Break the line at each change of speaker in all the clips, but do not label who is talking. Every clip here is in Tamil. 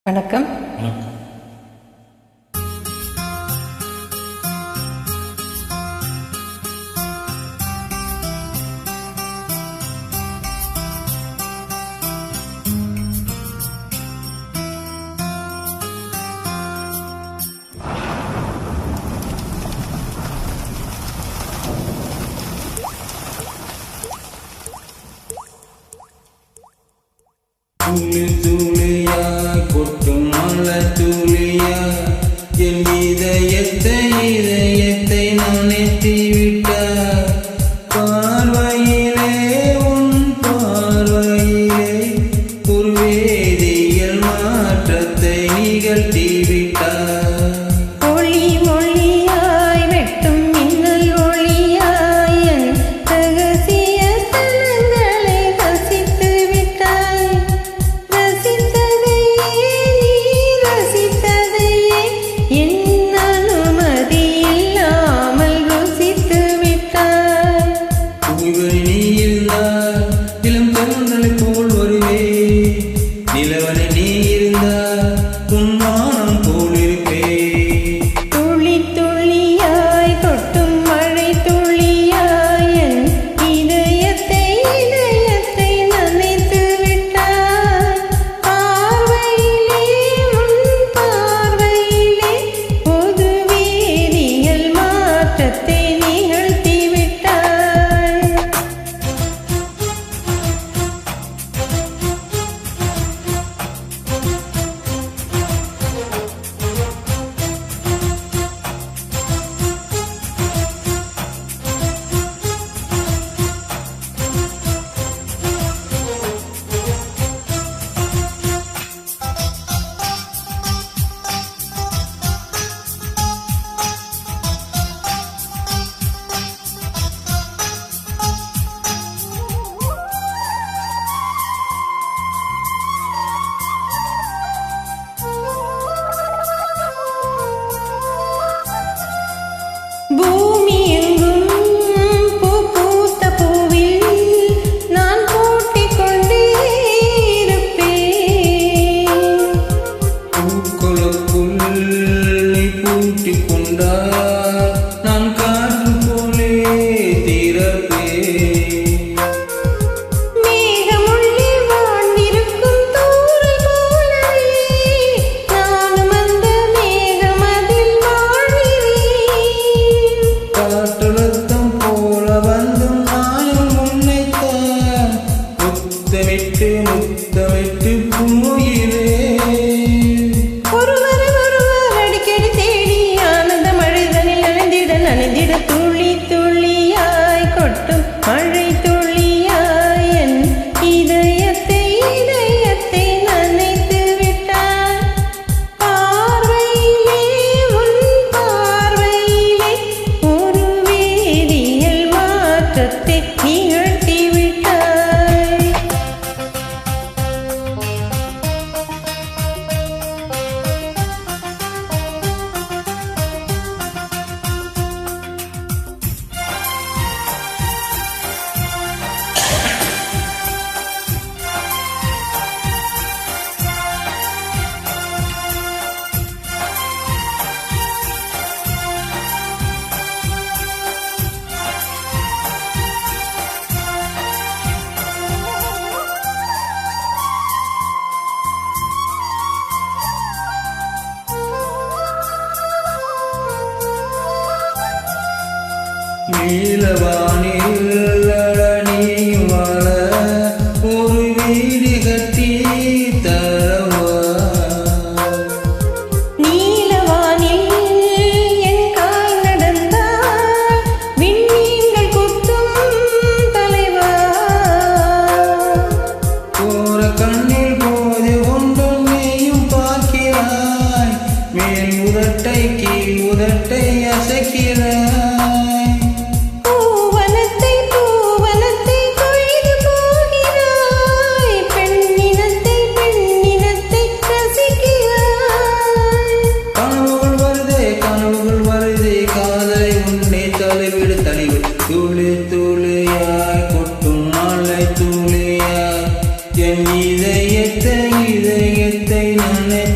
வணக்கம்.
துளி துளியாய் கொட்டும் மழை துளியா என் இதயத்தை நனைத்தி விட்டார். பார்வையிலே உன் பார்வையிலே ஒரு வேதியியல் மாற்றத்தை நிகழ்த்தி விட்டார். நிலவனை நீ இருந்தால் உன்மானம் போல் இருப்பே.
துளி துளியாய் கொட்டும் மழை துளியாய் என் இதயத்தை நனைத்து விட்டாய். பார்வையிலே உன் பார்வையிலே பொது வேதியியல் மாற்றத்தை நிகழ்த்தி விட்டாய். பூமி எங்கும் பூ பூத்த பூவில் நான் பூட்டிக் கொண்டே இருப்பேன்.
பூக்களுக்குள் நீ பூட்டிக் கொண்டால் நான் காற்று போலே திறப்பேன்.
மேகமுள்ளே வாழ்ந்திருக்கும் தூறல் போலவே நானும் அந்த மேகமதில் வாழ்கிறேன்.
காற்றழுத்தம் போல வந்தும் நானும் உன்னைத்தான் முத்தமிட்டு போகிறேன்.
ஒருவர் அடிக்கடி தேடி ஆனந்த மழைதனில் நனைந்திட துளி துளியாய் கொட்டும் மழை துளியாய் என் இதயத்தை நனைத்து விட்டாய். பார்வையிலே உன் பார்வையிலே ஒரு வேதியியல் மாற்றத்தை நிகழ்த்தி விட்டாய்.
நீலவானில் நீயும் வாழ ஒரு வீடு கட்டி தரவா.
நீலவானில் என் கால் நடந்தால் விண்மீன்கள் கொத்தும் தலைவா.
போற கண்ணில் போது ஒன்றும் நீயும் பார்க்கிறாய். மேல் உதட்டை கீழ் உதட்டை அசைக்கிறாய்.
பூவனத்தை பூ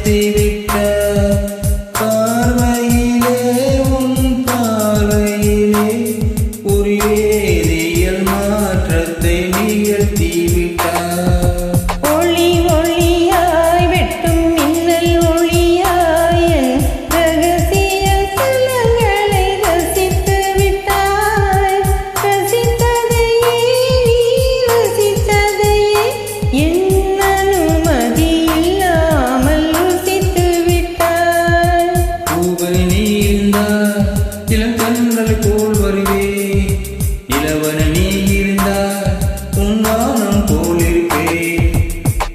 அசைத்து விட்டாய். பார்வையிலே உன் பார்வையிலே ஒரு வேதியியல் மாற்றத்தை நிகழ்த்தி விட்டாய்.
ஒளி ஒளியாய் வெட்டும் மின்னல் ஒளியாய் என் ரகசிய சலங்களை ரசித்து விட்டாய். ரசித்ததையே நீ ரசித்ததையே என் அனுமதி இல்லாமல் ருசித்து விட்டாய்.
பூவனி நீ இருந்தால் இளங்கன்றல் போல் வருவே. இளவன நீ இருந்தால் உன் வானம் போல் இருப்பே.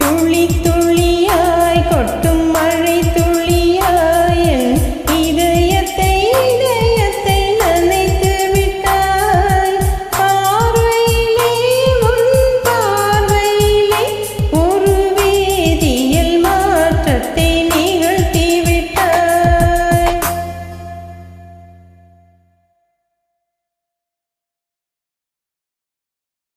துளி துளியாய் கொட்டும் மழை துளி